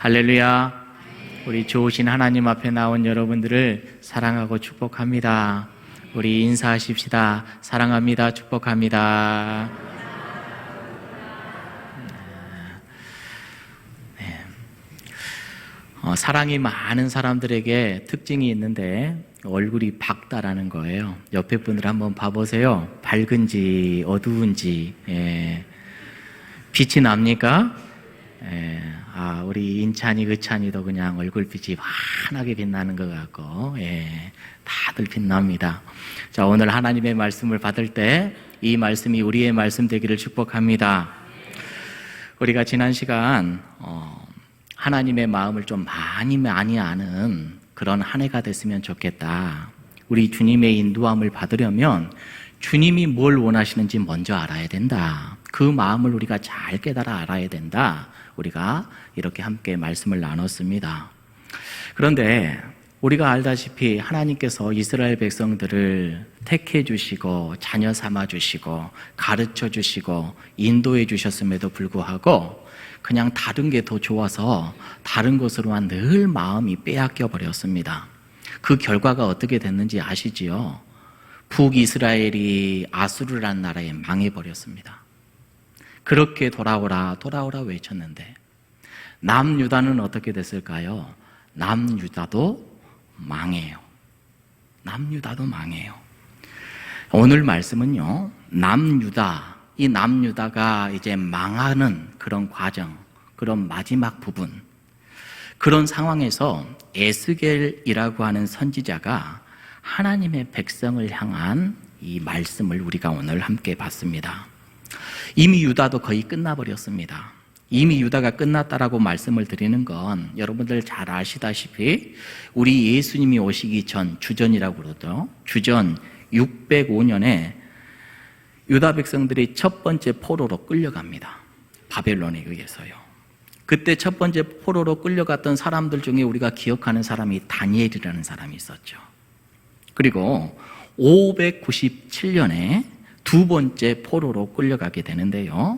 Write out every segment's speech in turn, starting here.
할렐루야. 우리 좋으신 하나님 앞에 나온 여러분들을 사랑하고 축복합니다. 우리 인사하십시다. 사랑합니다. 축복합니다. 사랑이 많은 사람들에게 특징이 있는데 얼굴이 밝다라는 거예요. 옆에 분들 한번 봐보세요. 밝은지 어두운지. 빛이 납니까? 우리 인찬이, 의찬이도 그냥 얼굴빛이 환하게 빛나는 것 같고, 다들 빛납니다. 자, 오늘 하나님의 말씀을 받을 때 이 말씀이 우리의 말씀 되기를 축복합니다. 우리가 지난 시간 하나님의 마음을 좀 많이 아는 그런 한 해가 됐으면 좋겠다. 우리 주님의 인도함을 받으려면 주님이 뭘 원하시는지 먼저 알아야 된다. 그 마음을 우리가 잘 깨달아 알아야 된다. 우리가 이렇게 함께 말씀을 나눴습니다. 그런데 우리가 알다시피 하나님께서 이스라엘 백성들을 택해 주시고 자녀 삼아 주시고 가르쳐 주시고 인도해 주셨음에도 불구하고 그냥 다른 게 더 좋아서 다른 것으로만 늘 마음이 빼앗겨 버렸습니다. 그 결과가 어떻게 됐는지 아시지요? 북이스라엘이 아수르라는 나라에 망해버렸습니다. 그렇게 돌아오라 외쳤는데 남유다는 어떻게 됐을까요? 남유다도 망해요. 남유다도 망해요. 오늘 말씀은요, 이 남유다가 이제 망하는 그런 과정, 그런 마지막 부분, 그런 상황에서 에스겔이라고 하는 선지자가 하나님의 백성을 향한 이 말씀을 우리가 오늘 함께 봤습니다. 이미 유다도 거의 끝나버렸습니다. 이미 유다가 끝났다라고 말씀을 드리는 건 여러분들 잘 아시다시피 우리 예수님이 오시기 전, 주전이라고 그러죠. 주전 605년에 유다 백성들이 첫 번째 포로로 끌려갑니다. 바벨론에 의해서요. 그때 첫 번째 포로로 끌려갔던 사람들 중에 우리가 기억하는 사람이 다니엘이라는 사람이 있었죠. 그리고 597년에 두 번째 포로로 끌려가게 되는데요.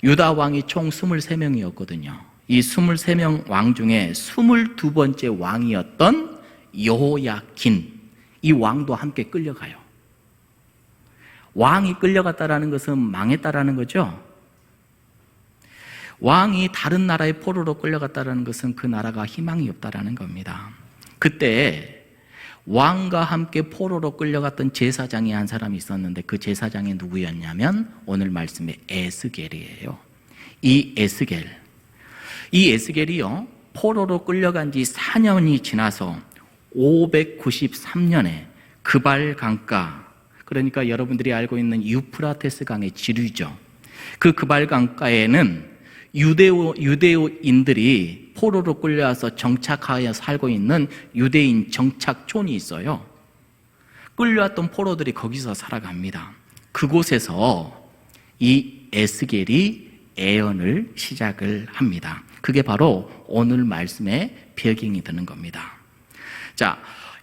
유다 왕이 총 23명이었거든요. 이 23명 왕 중에 22번째 왕이었던 여호야긴, 이 왕도 함께 끌려가요. 왕이 끌려갔다라는 것은 망했다라는 거죠. 왕이 다른 나라의 포로로 끌려갔다라는 것은 그 나라가 희망이 없다라는 겁니다. 그때 왕과 함께 포로로 끌려갔던 제사장이 한 사람이 있었는데 그 제사장이 누구였냐면 오늘 말씀의 에스겔이에요. 이 에스겔이요, 포로로 끌려간 지 4년이 지나서 593년에 그발 강가, 그러니까 여러분들이 알고 있는 유프라테스 강의 지류죠. 그 그발 강가에는 유대인들이 포로로 끌려와서 정착하여 살고 있는 유대인 정착촌이 있어요. 끌려왔던 포로들이 거기서 살아갑니다. 그곳에서 이 에스겔이 애언을 시작을 합니다. 그게 바로 오늘 말씀의 배경이 되는 겁니다. 자,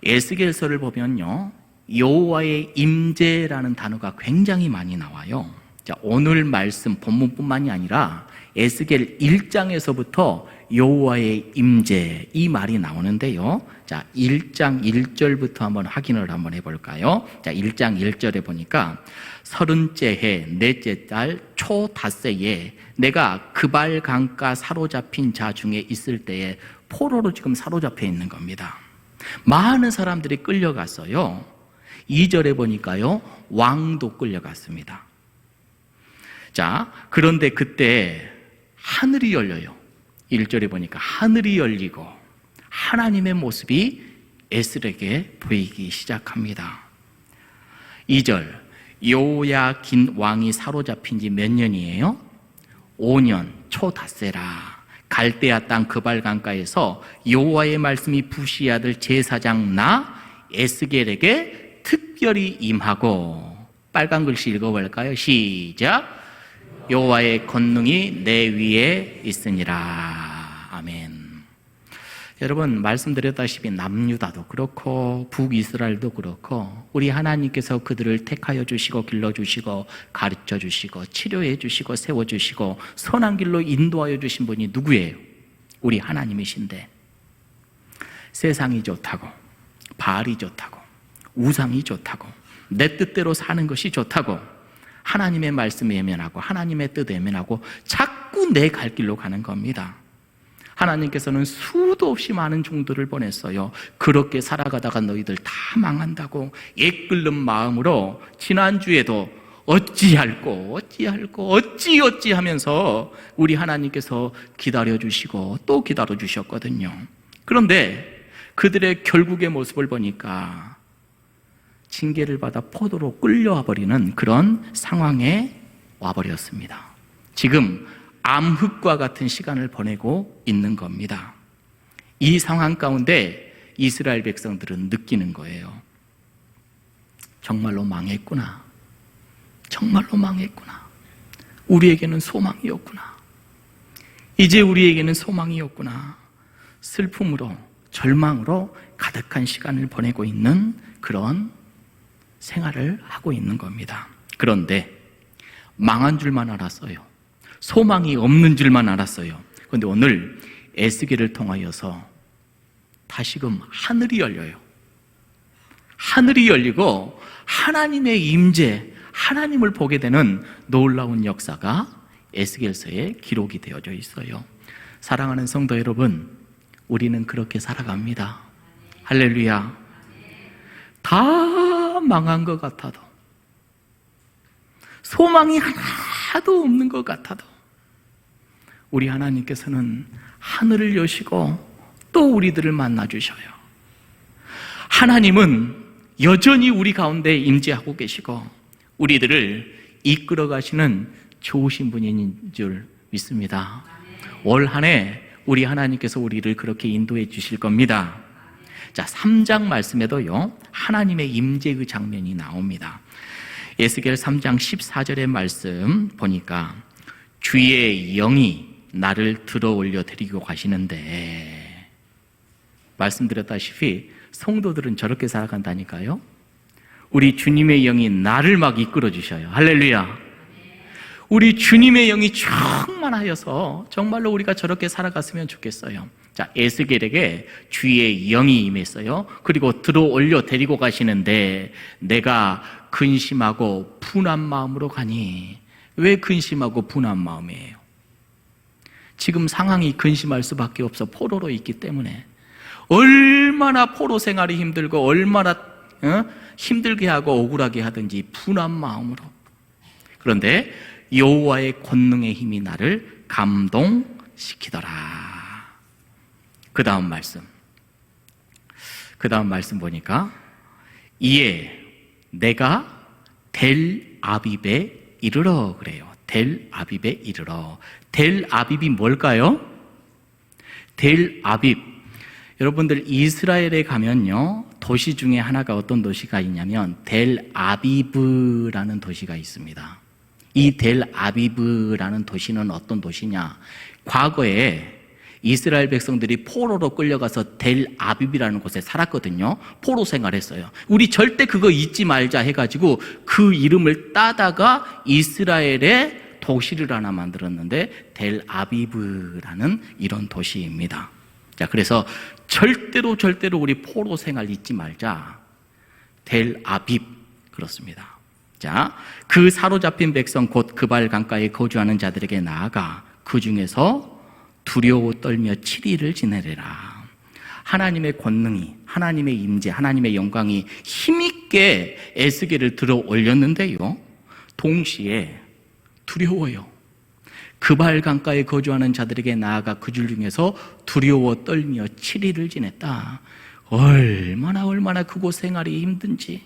에스겔서를 보면요, 여호와의 임재라는 단어가 굉장히 많이 나와요. 자, 오늘 말씀 본문뿐만이 아니라 에스겔 1장에서부터 여호와의 임재, 이 말이 나오는데요. 자, 1장 1절부터 한번 확인을 한번 해볼까요? 자, 1장 1절에 보니까 30째 해 넷째 달 초닷새에 내가 그발 강가 사로잡힌 자 중에 있을 때에 포로로 지금 사로잡혀 있는 겁니다. 많은 사람들이 끌려갔어요. 2절에 보니까요, 왕도 끌려갔습니다. 자, 그런데 그때 하늘이 열려요. 1절에 보니까 하늘이 열리고 하나님의 모습이 에스겔에게 보이기 시작합니다. 2절, 여호야긴 왕이 사로잡힌 지 몇 년이에요? 5년, 초닷새라. 갈대아 땅 그발 강가에서 여호와의 말씀이 부시 아들 제사장 나 에스겔에게 특별히 임하고, 빨간 글씨 읽어볼까요? 시작. 여호와의 권능이 내 위에 있으니라. 아멘. 여러분, 말씀드렸다시피 남유다도 그렇고 북이스라엘도 그렇고 우리 하나님께서 그들을 택하여 주시고 길러주시고 가르쳐 주시고 치료해 주시고 세워주시고 선한 길로 인도하여 주신 분이 누구예요? 우리 하나님이신데 세상이 좋다고, 바알이 좋다고, 우상이 좋다고, 내 뜻대로 사는 것이 좋다고, 하나님의 말씀에 예면하고 하나님의 뜻에 예면하고 자꾸 내 갈 길로 가는 겁니다. 하나님께서는 수도 없이 많은 종들을 보냈어요. 그렇게 살아가다가 너희들 다 망한다고 애끓는 마음으로 지난주에도 어찌할꼬 하면서 우리 하나님께서 기다려주시고 또 기다려주셨거든요. 그런데 그들의 결국의 모습을 보니까 징계를 받아 포도로 끌려와 버리는 그런 상황에 와버렸습니다. 지금 암흑과 같은 시간을 보내고 있는 겁니다. 이 상황 가운데 이스라엘 백성들은 느끼는 거예요. 정말로 망했구나. 정말로 망했구나. 우리에게는 소망이 없구나. 이제 우리에게는 소망이 없구나. 슬픔으로, 절망으로 가득한 시간을 보내고 있는 그런 생활을 하고 있는 겁니다. 그런데 망한 줄만 알았어요. 소망이 없는 줄만 알았어요. 그런데 오늘 에스겔을 통하여서 다시금 하늘이 열려요. 하늘이 열리고 하나님의 임재, 하나님을 보게 되는 놀라운 역사가 에스겔서에 기록이 되어져 있어요. 사랑하는 성도 여러분, 우리는 그렇게 살아갑니다. 할렐루야. 다 망한 것 같아도, 소망이 하나도 없는 것 같아도 우리 하나님께서는 하늘을 여시고 또 우리들을 만나주셔요. 하나님은 여전히 우리 가운데 임재하고 계시고 우리들을 이끌어 가시는 좋으신 분인 줄 믿습니다. 올 한 해 우리 하나님께서 우리를 그렇게 인도해 주실 겁니다. 자, 3장 말씀에도요, 하나님의 임재의 장면이 나옵니다. 에스겔 3장 14절의 말씀 보니까 주의 영이 나를 들어 올려 데리고 가시는데, 말씀드렸다시피 성도들은 저렇게 살아간다니까요. 우리 주님의 영이 나를 막 이끌어 주셔요. 할렐루야. 우리 주님의 영이 충만하여서 정말로 우리가 저렇게 살아갔으면 좋겠어요. 자, 에스겔에게 주의 영이 임했어요. 그리고 들어 올려 데리고 가시는데 내가 근심하고 분한 마음으로 가니. 왜 근심하고 분한 마음이에요? 지금 상황이 근심할 수밖에 없어. 포로로 있기 때문에. 얼마나 포로 생활이 힘들고 얼마나 힘들게 하고 억울하게 하든지 분한 마음으로. 그런데 여호와의 권능의 힘이 나를 감동시키더라. 그 다음 말씀 보니까 이에 내가 델 아빕에 이르러 그래요. 델 아빕에 이르러. 델 아빕이 뭘까요? 델 아빕. 여러분들 이스라엘에 가면요, 도시 중에 하나가 어떤 도시가 있냐면 델 아비브라는 도시가 있습니다. 이 델 아비브라는 도시는 어떤 도시냐? 과거에 이스라엘 백성들이 포로로 끌려가서 델 아비브라는 곳에 살았거든요. 포로 생활했어요. 우리 절대 그거 잊지 말자 해가지고 그 이름을 따다가 이스라엘의 도시를 하나 만들었는데 델 아비브라는 이런 도시입니다. 자, 그래서 절대로 우리 포로 생활 잊지 말자. 델 아빕, 그렇습니다. 자, 그 사로잡힌 백성 곧 그발 강가에 거주하는 자들에게 나아가 그 중에서 두려워 떨며 7일을 지내래라. 하나님의 권능이, 하나님의 임재, 하나님의 영광이 힘있게 에스겔을 들어 올렸는데요, 동시에 두려워요. 그발 강가에 거주하는 자들에게 나아가 그 줄 중에서 두려워 떨며 7일을 지냈다. 얼마나 그곳 생활이 힘든지,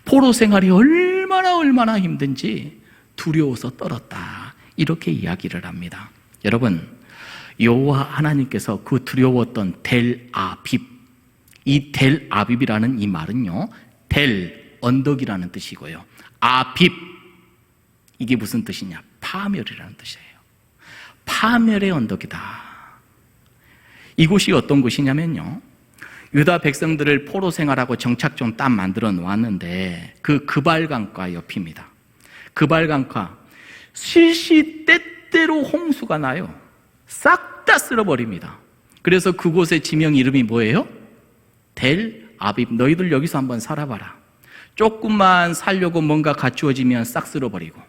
포로 생활이 얼마나 힘든지 두려워서 떨었다. 이렇게 이야기를 합니다. 여러분, 여호와 하나님께서 그 두려웠던 델 아빕, 이 델 아빕이라는 이 말은요, 델 언덕이라는 뜻이고요, 아빕, 이게 무슨 뜻이냐? 파멸이라는 뜻이에요. 파멸의 언덕이다. 이곳이 어떤 곳이냐면요, 유다 백성들을 포로 생활하고 정착 좀 딱 만들어 놓았는데 그 그발강가 옆입니다. 그발강가, 시시때때로 홍수가 나요. 싹 다 쓸어버립니다. 그래서 그곳의 지명 이름이 뭐예요? 델 아빕. 너희들 여기서 한번 살아봐라. 조금만 살려고 뭔가 갖추어지면 싹 쓸어버리고,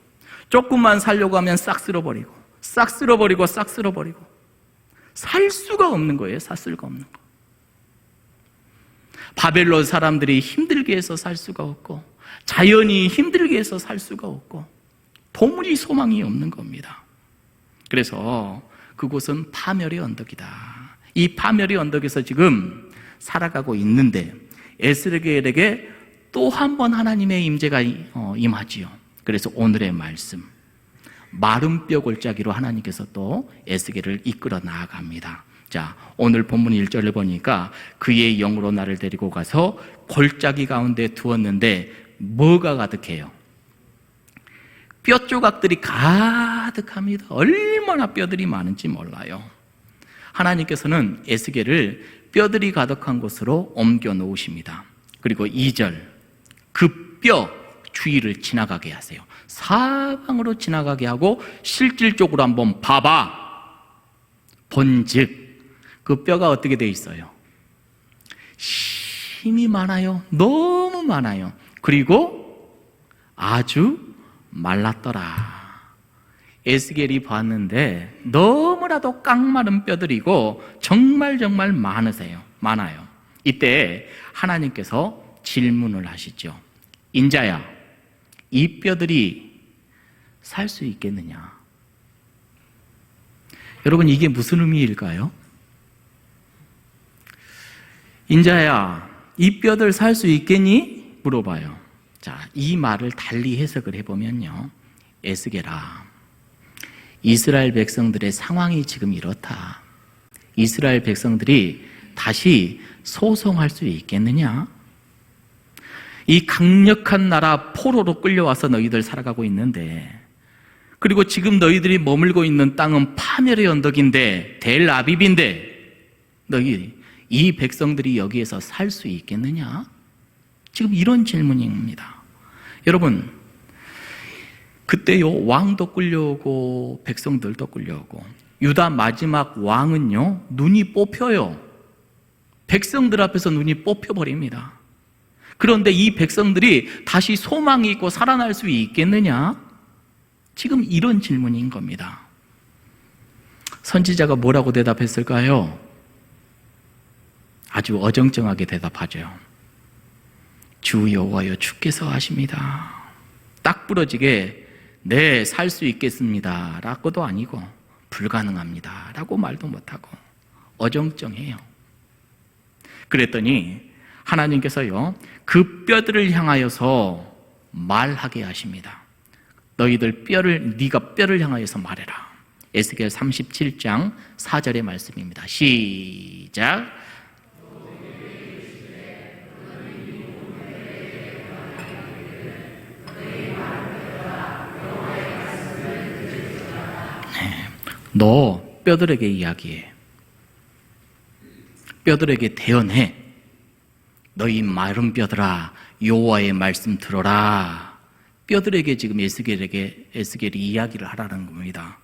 조금만 살려고 하면 싹 쓸어버리고, 싹 쓸어버리고, 싹 쓸어버리고. 살 수가 없는 거예요. 살 수가 없는 거. 바벨론 사람들이 힘들게 해서 살 수가 없고, 자연이 힘들게 해서 살 수가 없고, 도무지 소망이 없는 겁니다. 그래서 그곳은 파멸의 언덕이다. 이 파멸의 언덕에서 지금 살아가고 있는데 에스겔에게 또 한 번 하나님의 임재가 임하지요. 그래서 오늘의 말씀, 마른 뼈 골짜기로 하나님께서 또 에스겔을 이끌어 나아갑니다. 자, 오늘 본문 1절을 보니까 그의 영으로 나를 데리고 가서 골짜기 가운데 두었는데 뭐가 가득해요? 뼈 조각들이 가득합니다. 얼마나 뼈들이 많은지 몰라요. 하나님께서는 에스겔을 뼈들이 가득한 곳으로 옮겨 놓으십니다. 그리고 2절, 그 뼈 주위를 지나가게 하세요. 사방으로 지나가게 하고 실질적으로 한번 봐봐. 본즉 그 뼈가 어떻게 돼 있어요? 힘이 많아요. 너무 많아요. 그리고 아주 말랐더라. 에스겔이 봤는데 너무나도 깡마른 뼈들이고 정말 많아요. 이때 하나님께서 질문을 하시죠. 인자야, 이 뼈들이 살 수 있겠느냐? 여러분, 이게 무슨 의미일까요? 인자야, 이 뼈들 살 수 있겠니? 물어봐요. 자, 이 말을 달리 해석을 해보면요, 에스겔아, 이스라엘 백성들의 상황이 지금 이렇다. 이스라엘 백성들이 다시 소송할 수 있겠느냐? 이 강력한 나라 포로로 끌려와서 너희들 살아가고 있는데, 그리고 지금 너희들이 머물고 있는 땅은 파멸의 언덕인데, 델 아빕인데, 너희 이 백성들이 여기에서 살 수 있겠느냐? 지금 이런 질문입니다. 여러분, 그때요, 왕도 끌려오고 백성들도 끌려오고, 유다 마지막 왕은요, 눈이 뽑혀요. 백성들 앞에서 눈이 뽑혀버립니다. 그런데 이 백성들이 다시 소망이 있고 살아날 수 있겠느냐? 지금 이런 질문인 겁니다. 선지자가 뭐라고 대답했을까요? 아주 어정쩡하게 대답하죠. 주 여호와여, 주께서 하십니다. 딱 부러지게 네, 살 수 있겠습니다 라고도 아니고 불가능합니다 라고 말도 못하고 어정쩡해요. 그랬더니 하나님께서요, 그 뼈들을 향하여서 말하게 하십니다. 네가 뼈를 향하여서 말해라. 에스겔 37장 4절의 말씀입니다. 시작. 너 뼈들에게 이야기해. 뼈들에게 대언해. 너희 마른 뼈들아, 여호와의 말씀 들어라. 뼈들에게 지금 에스겔이 이야기를 하라는 겁니다.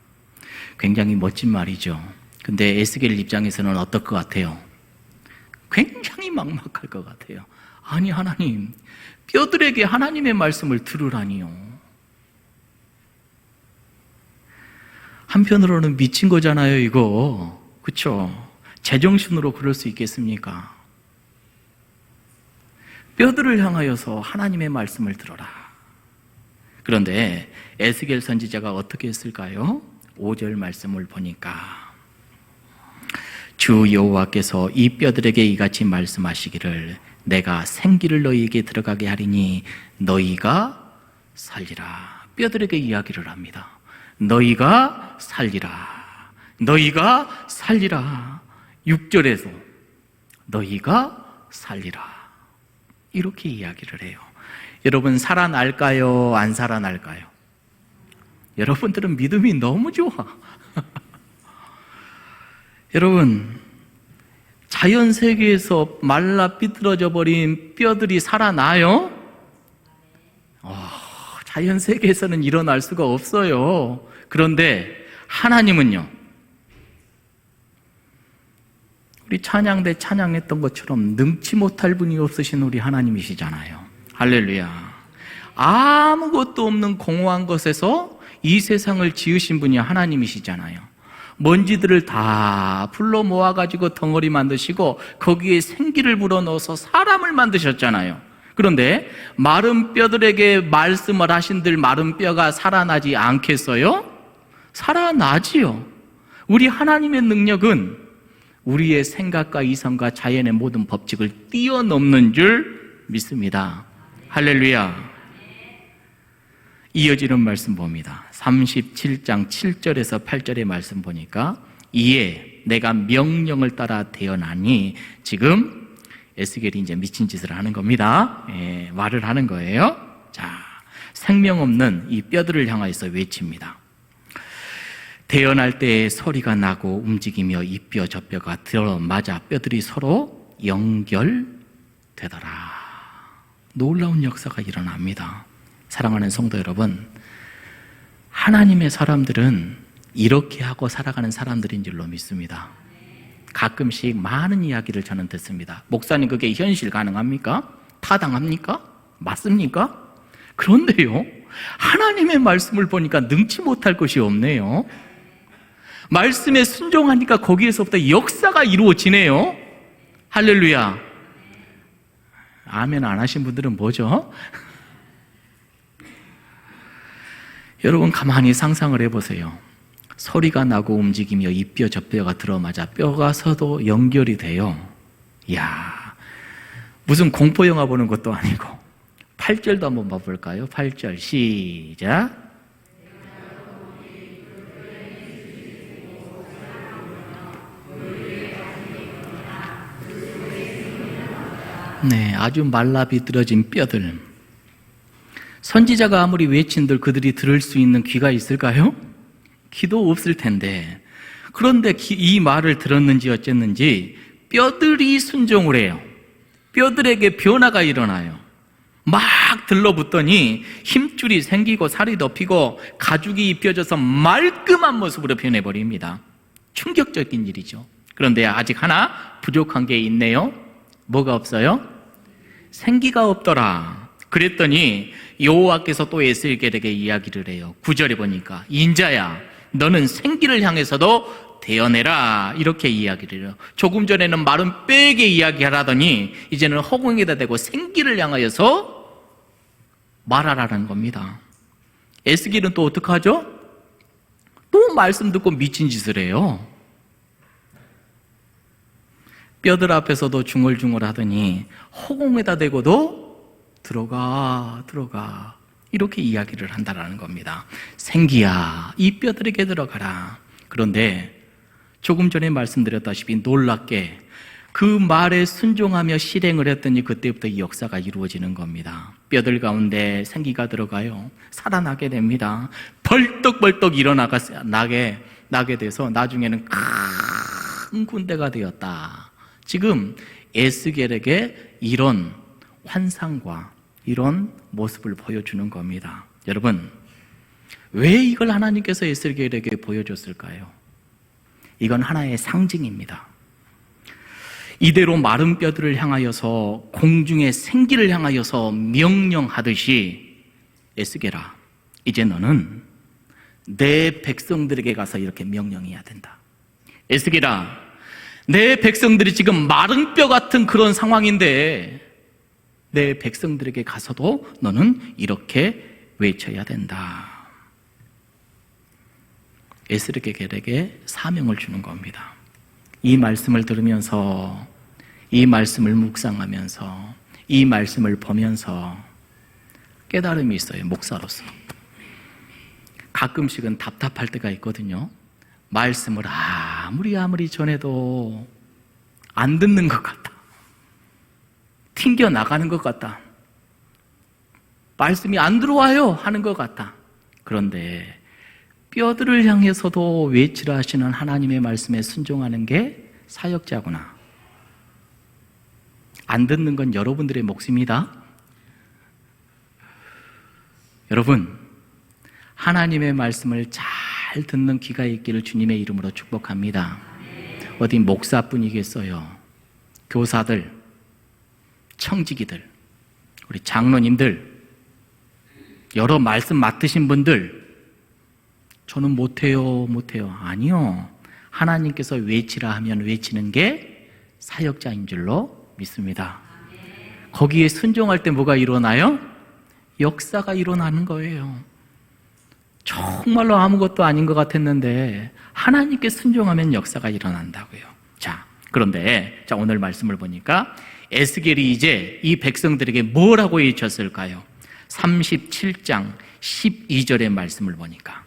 굉장히 멋진 말이죠. 근데 에스겔 입장에서는 어떨 것 같아요? 굉장히 막막할 것 같아요. 아니, 하나님, 뼈들에게 하나님의 말씀을 들으라니요. 한편으로는 미친 거잖아요, 이거. 그렇죠? 제정신으로 그럴 수 있겠습니까? 뼈들을 향하여서 하나님의 말씀을 들어라. 그런데 에스겔 선지자가 어떻게 했을까요? 5절 말씀을 보니까 주 여호와께서 이 뼈들에게 이같이 말씀하시기를 내가 생기를 너희에게 들어가게 하리니 너희가 살리라. 뼈들에게 이야기를 합니다. 너희가 살리라. 너희가 살리라. 6절에서 너희가 살리라. 이렇게 이야기를 해요. 여러분, 살아날까요? 안 살아날까요? 여러분들은 믿음이 너무 좋아. 여러분, 자연 세계에서 말라 삐뚤어져 버린 뼈들이 살아나요? 자연 세계에서는 일어날 수가 없어요. 그런데 하나님은요, 우리 찬양 때 찬양했던 것처럼 능치 못할 분이 없으신 우리 하나님이시잖아요. 할렐루야. 아무것도 없는 공허한 것에서 이 세상을 지으신 분이 하나님이시잖아요. 먼지들을 다 불러 모아가지고 덩어리 만드시고 거기에 생기를 불어넣어서 사람을 만드셨잖아요. 그런데 마른 뼈들에게 말씀을 하신들 마른 뼈가 살아나지 않겠어요? 살아나지요. 우리 하나님의 능력은 우리의 생각과 이성과 자연의 모든 법칙을 뛰어넘는 줄 믿습니다. 할렐루야. 이어지는 말씀 봅니다. 37장 7절에서 8절의 말씀 보니까 이에 내가 명령을 따라 태어나니, 지금 에스겔이 이제 미친 짓을 하는 겁니다. 말을 하는 거예요. 자, 생명 없는 이 뼈들을 향하여서 외칩니다. 태어날 때 소리가 나고 움직이며 이 뼈 저 뼈가 들어맞아 뼈들이 서로 연결되더라. 놀라운 역사가 일어납니다. 사랑하는 성도 여러분, 하나님의 사람들은 이렇게 하고 살아가는 사람들인 줄로 믿습니다. 가끔씩 많은 이야기를 저는 듣습니다. 목사님, 그게 현실 가능합니까? 타당합니까? 맞습니까? 그런데요, 하나님의 말씀을 보니까 능치 못할 것이 없네요. 말씀에 순종하니까 거기에서부터 역사가 이루어지네요. 할렐루야. 아멘 안 하신 분들은 뭐죠? 여러분, 가만히 상상을 해보세요. 소리가 나고 움직이며 이 뼈 저 뼈가 들어맞아 뼈가 서도 연결이 돼요. 이야, 무슨 공포영화 보는 것도 아니고. 8절도 한번 봐볼까요? 8절 시작. 네, 아주 말라 비뚤어진 뼈들. 선지자가 아무리 외친들 그들이 들을 수 있는 귀가 있을까요? 귀도 없을 텐데, 그런데 이 말을 들었는지 어쨌는지 뼈들이 순종을 해요. 뼈들에게 변화가 일어나요. 막 들러붙더니 힘줄이 생기고 살이 덮이고 가죽이 입혀져서 말끔한 모습으로 변해버립니다. 충격적인 일이죠. 그런데 아직 하나 부족한 게 있네요. 뭐가 없어요? 생기가 없더라. 그랬더니 여호와께서 또 에스겔에게 이야기를 해요. 9절에 보니까 인자야, 너는 생기를 향해서도 대어내라, 이렇게 이야기를 해요. 조금 전에는 마른 뼈에게 이야기하라더니 이제는 허공에다 대고 생기를 향하여서 말하라는 겁니다. 에스겔은 또 어떡하죠? 또 말씀 듣고 미친 짓을 해요. 뼈들 앞에서도 중얼중얼 하더니 허공에다 대고도 들어가 이렇게 이야기를 한다라는 겁니다. 생기야, 이 뼈들에게 들어가라. 그런데 조금 전에 말씀드렸다시피 놀랍게 그 말에 순종하며 실행을 했더니 그때부터 이 역사가 이루어지는 겁니다. 뼈들 가운데 생기가 들어가요. 살아나게 됩니다. 벌떡벌떡 일어나게 돼서 나중에는 큰 군대가 되었다. 지금 에스겔에게 이런 환상과 이런 모습을 보여주는 겁니다. 여러분, 왜 이걸 하나님께서 에스겔에게 보여줬을까요? 이건 하나의 상징입니다. 이대로 마른 뼈들을 향하여서, 공중의 생기를 향하여서 명령하듯이, 에스겔아, 이제 너는 내 백성들에게 가서 이렇게 명령해야 된다. 에스겔아, 내 백성들이 지금 마른 뼈 같은 그런 상황인데 내 백성들에게 가서도 너는 이렇게 외쳐야 된다. 에스겔에게 사명을 주는 겁니다. 이 말씀을 들으면서, 이 말씀을 묵상하면서, 이 말씀을 보면서 깨달음이 있어요. 목사로서 가끔씩은 답답할 때가 있거든요. 말씀을 아무리 전해도 안 듣는 것 같다. 튕겨 나가는 것 같다. 말씀이 안 들어와요 하는 것 같다. 그런데 뼈들을 향해서도 외치라 하시는 하나님의 말씀에 순종하는 게 사역자구나. 안 듣는 건 여러분들의 몫입니다. 여러분, 하나님의 말씀을 잘 듣는 귀가 있기를 주님의 이름으로 축복합니다. 어디 목사뿐이겠어요. 교사들, 청지기들, 우리 장로님들, 여러 말씀 맡으신 분들, 저는 못해요. 아니요. 하나님께서 외치라 하면 외치는 게 사역자인 줄로 믿습니다. 거기에 순종할 때 뭐가 일어나요? 역사가 일어나는 거예요. 정말로 아무것도 아닌 것 같았는데 하나님께 순종하면 역사가 일어난다고요. 자, 그런데 오늘 말씀을 보니까 에스겔이 이제 이 백성들에게 뭐라고 외쳤을까요? 37장 12절의 말씀을 보니까,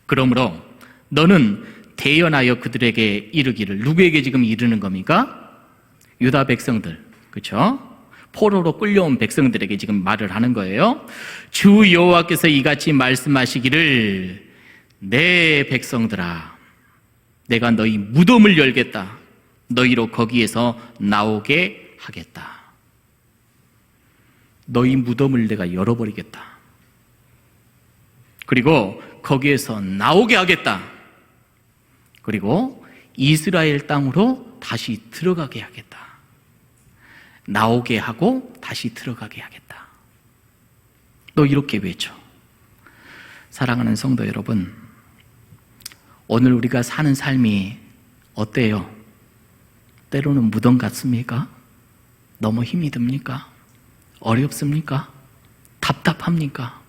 그러므로 너는 대언하여 그들에게 이르기를, 누구에게 지금 이르는 겁니까? 유다 백성들, 그렇죠? 포로로 끌려온 백성들에게 지금 말을 하는 거예요. 주 여호와께서 이같이 말씀하시기를, 내 백성들아, 내가 너희 무덤을 열겠다. 너희로 거기에서 나오게 하겠다. 너희 무덤을 내가 열어버리겠다. 그리고 거기에서 나오게 하겠다. 그리고 이스라엘 땅으로 다시 들어가게 하겠다. 나오게 하고 다시 들어가게 하겠다. 너 이렇게 외쳐. 사랑하는 성도 여러분, 오늘 우리가 사는 삶이 어때요? 때로는 무덤 같습니까? 너무 힘이 듭니까? 어렵습니까? 답답합니까?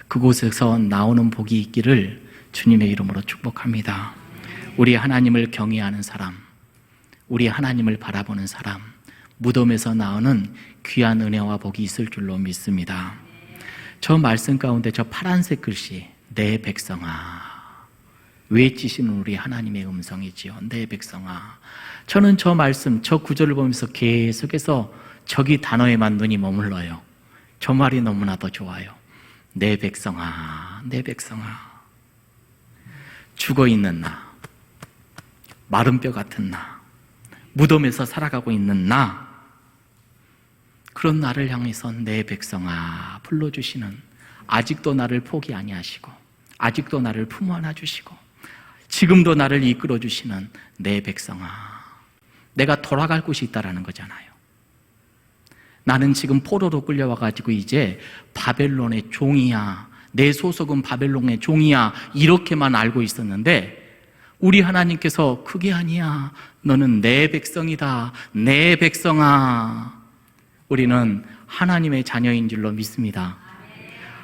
그곳에서 나오는 복이 있기를 주님의 이름으로 축복합니다. 우리 하나님을 경외하는 사람, 우리 하나님을 바라보는 사람, 무덤에서 나오는 귀한 은혜와 복이 있을 줄로 믿습니다. 저 말씀 가운데 저 파란색 글씨, 내 백성아, 외치시는 우리 하나님의 음성이지요. 내 백성아. 저는 저 말씀, 저 구절을 보면서 계속해서 저기 단어에만 눈이 머물러요. 저 말이 너무나도 좋아요. 내 백성아, 내 백성아. 죽어있는 나, 마른 뼈 같은 나, 무덤에서 살아가고 있는 나, 그런 나를 향해서 내 백성아 불러주시는, 아직도 나를 포기 아니하시고 아직도 나를 품어 안아주시고 지금도 나를 이끌어주시는 내 백성아. 내가 돌아갈 곳이 있다라는 거잖아요. 나는 지금 포로로 끌려와가지고 이제 바벨론의 종이야, 내 소속은 바벨론의 종이야, 이렇게만 알고 있었는데 우리 하나님께서 그게 아니야, 너는 내 백성이다, 내 백성아. 우리는 하나님의 자녀인 줄로 믿습니다.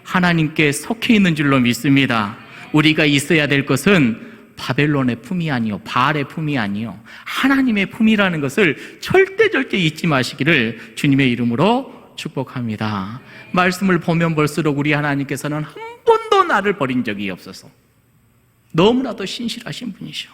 하나님께 속해 있는 줄로 믿습니다. 우리가 있어야 될 것은 바벨론의 품이 아니요, 바알의 품이 아니요, 하나님의 품이라는 것을 절대 잊지 마시기를 주님의 이름으로 축복합니다. 말씀을 보면 볼수록 우리 하나님께서는 한 번도 나를 버린 적이 없어서 너무나도 신실하신 분이셔.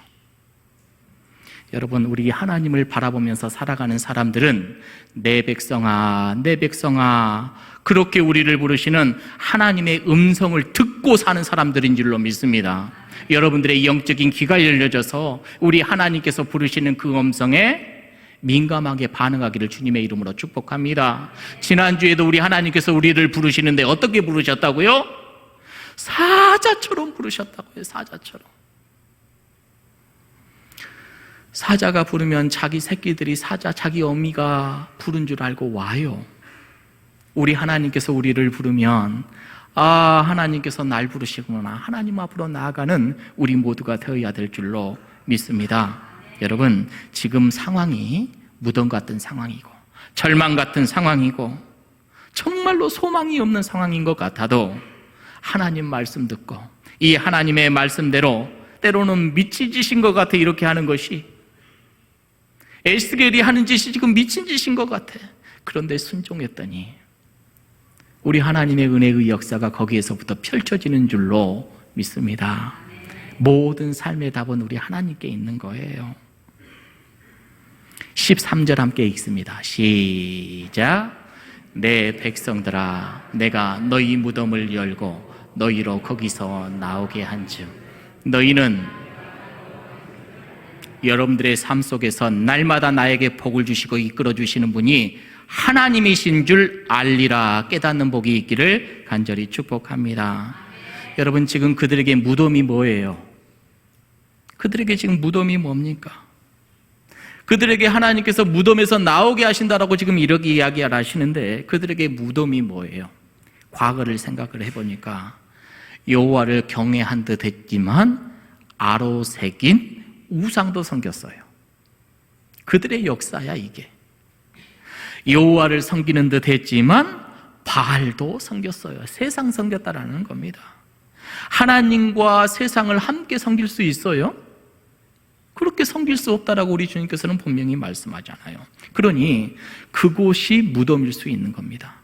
여러분, 우리 하나님을 바라보면서 살아가는 사람들은 내 백성아, 내 백성아, 그렇게 우리를 부르시는 하나님의 음성을 듣고 사는 사람들인 줄로 믿습니다. 여러분들의 영적인 귀가 열려져서 우리 하나님께서 부르시는 그 음성에 민감하게 반응하기를 주님의 이름으로 축복합니다. 지난주에도 우리 하나님께서 우리를 부르시는데 어떻게 부르셨다고요? 사자처럼 부르셨다고요. 사자처럼. 사자가 부르면 자기 새끼들이 사자, 자기 어미가 부른 줄 알고 와요. 우리 하나님께서 우리를 부르면 아, 하나님께서 날 부르시구나, 하나님 앞으로 나아가는 우리 모두가 되어야 될 줄로 믿습니다. 여러분, 지금 상황이 무덤 같은 상황이고 절망 같은 상황이고 정말로 소망이 없는 상황인 것 같아도 하나님 말씀 듣고 이 하나님의 말씀대로, 때로는 미친 짓인 것 같아 이렇게 하는 것이, 에스겔이 하는 짓이 지금 미친 짓인 것 같아. 그런데 순종했더니 우리 하나님의 은혜의 역사가 거기에서부터 펼쳐지는 줄로 믿습니다. 모든 삶의 답은 우리 하나님께 있는 거예요. 13절 함께 읽습니다. 시작. 내 백성들아, 내가 너희 무덤을 열고 너희로 거기서 나오게 한즉 너희는 여러분들의 삶 속에서 날마다 나에게 복을 주시고 이끌어 주시는 분이 하나님이신 줄 알리라. 깨닫는 복이 있기를 간절히 축복합니다. 여러분, 지금 그들에게 무덤이 뭐예요? 그들에게 지금 무덤이 뭡니까? 그들에게 하나님께서 무덤에서 나오게 하신다라고 지금 이렇게 이야기를 하시는데 그들에게 무덤이 뭐예요? 과거를 생각을 해보니까 여호와를 경외한 듯 했지만 아로 새긴 우상도 섬겼어요. 그들의 역사야 이게. 여호와를 섬기는 듯 했지만 바알도 섬겼어요. 세상 섬겼다라는 겁니다. 하나님과 세상을 함께 섬길 수 있어요? 그렇게 섬길 수 없다라고 우리 주님께서는 분명히 말씀하잖아요. 그러니 그곳이 무덤일 수 있는 겁니다.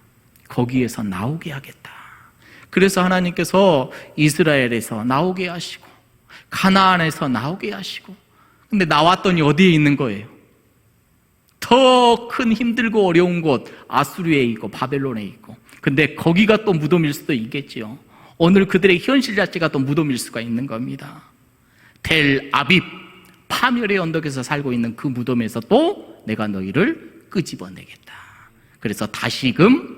거기에서 나오게 하겠다. 그래서 하나님께서 이스라엘에서 나오게 하시고 가나안에서 나오게 하시고, 근데 나왔더니 어디에 있는 거예요? 더 큰 힘들고 어려운 곳 아수르에 있고 바벨론에 있고, 근데 거기가 또 무덤일 수도 있겠지요. 오늘 그들의 현실 자체가 또 무덤일 수가 있는 겁니다. 델 아빕 파멸의 언덕에서 살고 있는 그 무덤에서 또 내가 너희를 끄집어내겠다. 그래서 다시금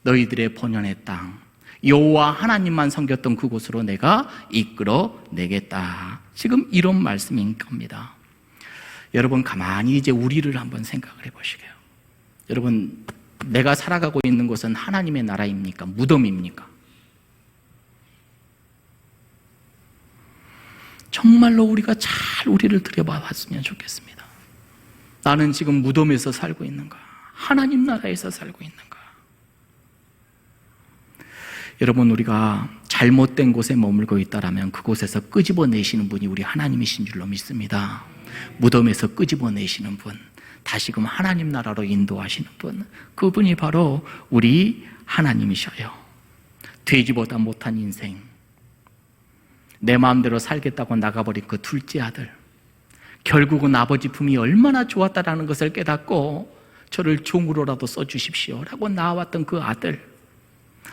너희들의 본연의 땅 여호와 하나님만 섬겼던 그곳으로 내가 이끌어내겠다. 지금 이런 말씀인 겁니다. 여러분 가만히 이제 우리를 한번 생각을 해보시게요. 여러분 내가 살아가고 있는 곳은 하나님의 나라입니까? 무덤입니까? 정말로 우리가 잘 우리를 들여다봤으면 좋겠습니다. 나는 지금 무덤에서 살고 있는가? 하나님 나라에서 살고 있는가? 여러분 우리가 잘못된 곳에 머물고 있다라면 그곳에서 끄집어내시는 분이 우리 하나님이신 줄로 믿습니다. 무덤에서 끄집어내시는 분, 다시금 하나님 나라로 인도하시는 분, 그분이 바로 우리 하나님이셔요. 돼지보다 못한 인생, 내 마음대로 살겠다고 나가버린 그 둘째 아들, 결국은 아버지 품이 얼마나 좋았다라는 것을 깨닫고 저를 종으로라도 써주십시오 라고 나왔던 그 아들,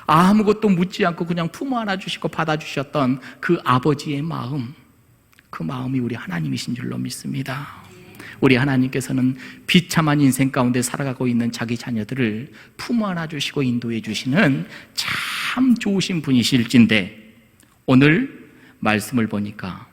아무것도 묻지 않고 그냥 품어 안아주시고 받아주셨던 그 아버지의 마음, 그 마음이 우리 하나님이신 줄로 믿습니다. 우리 하나님께서는 비참한 인생 가운데 살아가고 있는 자기 자녀들을 품어 안아주시고 인도해 주시는 참 좋으신 분이실진데, 오늘 말씀을 보니까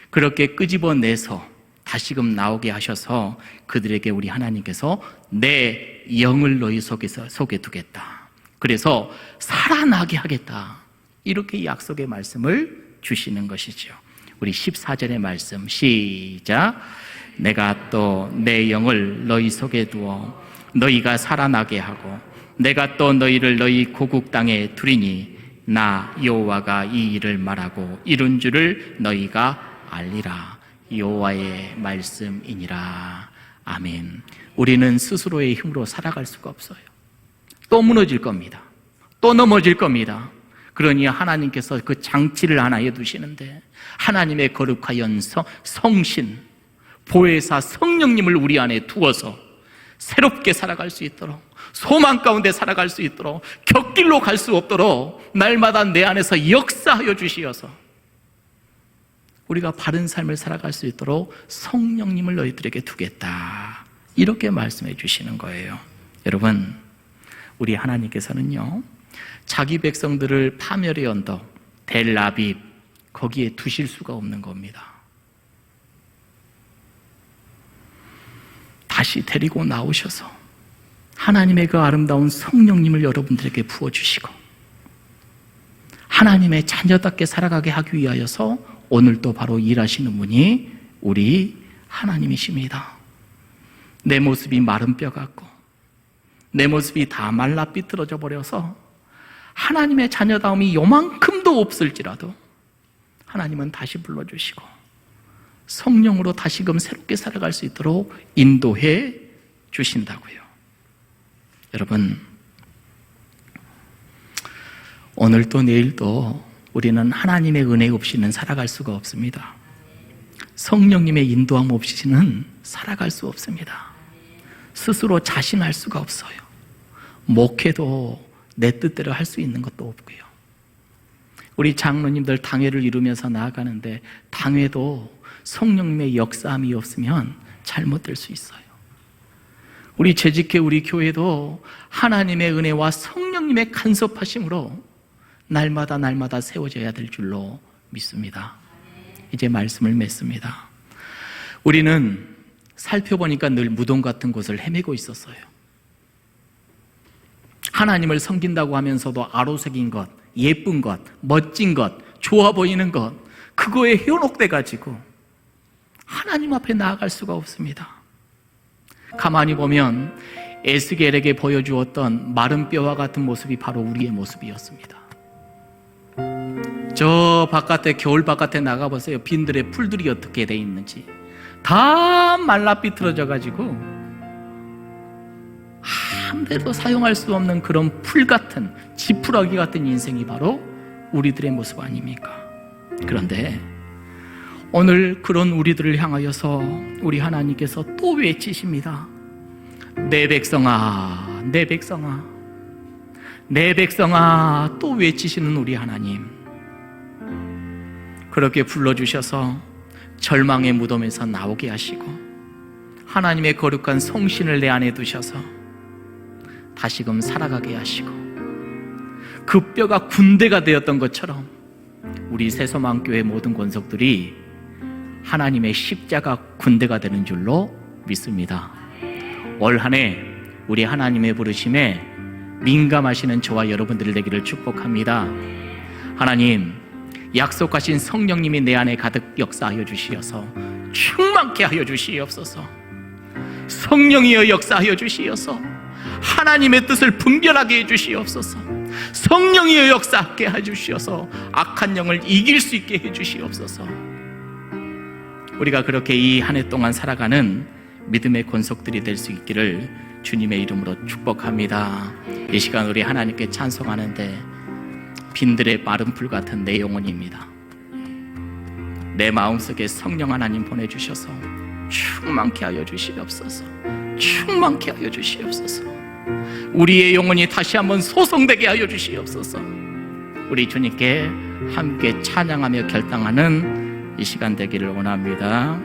그렇게 끄집어내서 다시금 나오게 하셔서 그들에게 우리 하나님께서 내 영을 너희 속에 두겠다. 그래서 살아나게 하겠다. 이렇게 약속의 말씀을 주시는 것이죠. 우리 14절의 말씀 시작. 내가 또 내 영을 너희 속에 두어 너희가 살아나게 하고 내가 또 너희를 너희 고국 땅에 두리니 나 여호와가 이 일을 말하고 이룬 줄을 너희가 알리라. 여호와의 말씀이니라. 아멘. 우리는 스스로의 힘으로 살아갈 수가 없어요. 또 무너질 겁니다. 또 넘어질 겁니다. 그러니 하나님께서 그 장치를 하나 해두시는데, 하나님의 거룩하연 성신 보혜사 성령님을 우리 안에 두어서 새롭게 살아갈 수 있도록, 소망 가운데 살아갈 수 있도록, 곁길로 갈 수 없도록 날마다 내 안에서 역사하여 주시어서 우리가 바른 삶을 살아갈 수 있도록 성령님을 너희들에게 두겠다. 이렇게 말씀해 주시는 거예요. 여러분, 우리 하나님께서는요, 자기 백성들을 파멸의 언덕 델아빕 거기에 두실 수가 없는 겁니다. 다시 데리고 나오셔서 하나님의 그 아름다운 성령님을 여러분들에게 부어주시고 하나님의 자녀답게 살아가게 하기 위하여서 오늘도 바로 일하시는 분이 우리 하나님이십니다. 내 모습이 마른 뼈 같고 내 모습이 다 말라 삐뚤어져 버려서 하나님의 자녀다움이 요만큼도 없을지라도 하나님은 다시 불러주시고 성령으로 다시금 새롭게 살아갈 수 있도록 인도해 주신다고요. 여러분, 오늘도 내일도 우리는 하나님의 은혜 없이는 살아갈 수가 없습니다. 성령님의 인도함 없이는 살아갈 수 없습니다. 스스로 자신할 수가 없어요. 목회도 내 뜻대로 할 수 있는 것도 없고요. 우리 장로님들 당회를 이루면서 나아가는데 당회도 성령님의 역사함이 없으면 잘못될 수 있어요. 우리 재직회 우리 교회도 하나님의 은혜와 성령님의 간섭하심으로 날마다 세워져야 될 줄로 믿습니다. 이제 말씀을 맺습니다. 우리는 살펴보니까 늘 무덤 같은 곳을 헤매고 있었어요. 하나님을 섬긴다고 하면서도 아로새긴 것, 예쁜 것, 멋진 것, 좋아 보이는 것, 그거에 현혹돼 가지고 하나님 앞에 나아갈 수가 없습니다. 가만히 보면 에스겔에게 보여주었던 마른 뼈와 같은 모습이 바로 우리의 모습이었습니다. 저 바깥에, 겨울 바깥에 나가보세요. 빈들의 풀들이 어떻게 돼 있는지 다 말라 삐뚤어져 가지고 한 대도 사용할 수 없는 그런 풀 같은, 지푸라기 같은 인생이 바로 우리들의 모습 아닙니까? 그런데 오늘 그런 우리들을 향하여서 우리 하나님께서 또 외치십니다. 내 백성아, 내 백성아, 내 백성아, 또 외치시는 우리 하나님. 그렇게 불러주셔서 절망의 무덤에서 나오게 하시고 하나님의 거룩한 성신을 내 안에 두셔서 다시금 살아가게 하시고 그 뼈가 군대가 되었던 것처럼 우리 새소망교회 모든 권속들이 하나님의 십자가 군대가 되는 줄로 믿습니다. 올 한 해 우리 하나님의 부르심에 민감하시는 저와 여러분들 되기를 축복합니다. 하나님, 약속하신 성령님이 내 안에 가득 역사하여 주시어서 충만케 하여 주시옵소서. 성령이여 역사하여 주시어서 하나님의 뜻을 분별하게 해주시옵소서. 성령이여 역사하게 해주시어서 악한 영을 이길 수 있게 해주시옵소서. 우리가 그렇게 이 한 해 동안 살아가는 믿음의 권속들이 될 수 있기를 주님의 이름으로 축복합니다. 이 시간 우리 하나님께 찬송하는데 빈들의 마른 풀 같은 내 영혼입니다. 내 마음속에 성령 하나님 보내주셔서 충만케 하여 주시옵소서. 충만케 하여 주시옵소서. 우리의 영혼이 다시 한번 소성되게 하여 주시옵소서. 우리 주님께 함께 찬양하며 결단하는 이 시간 되기를 원합니다.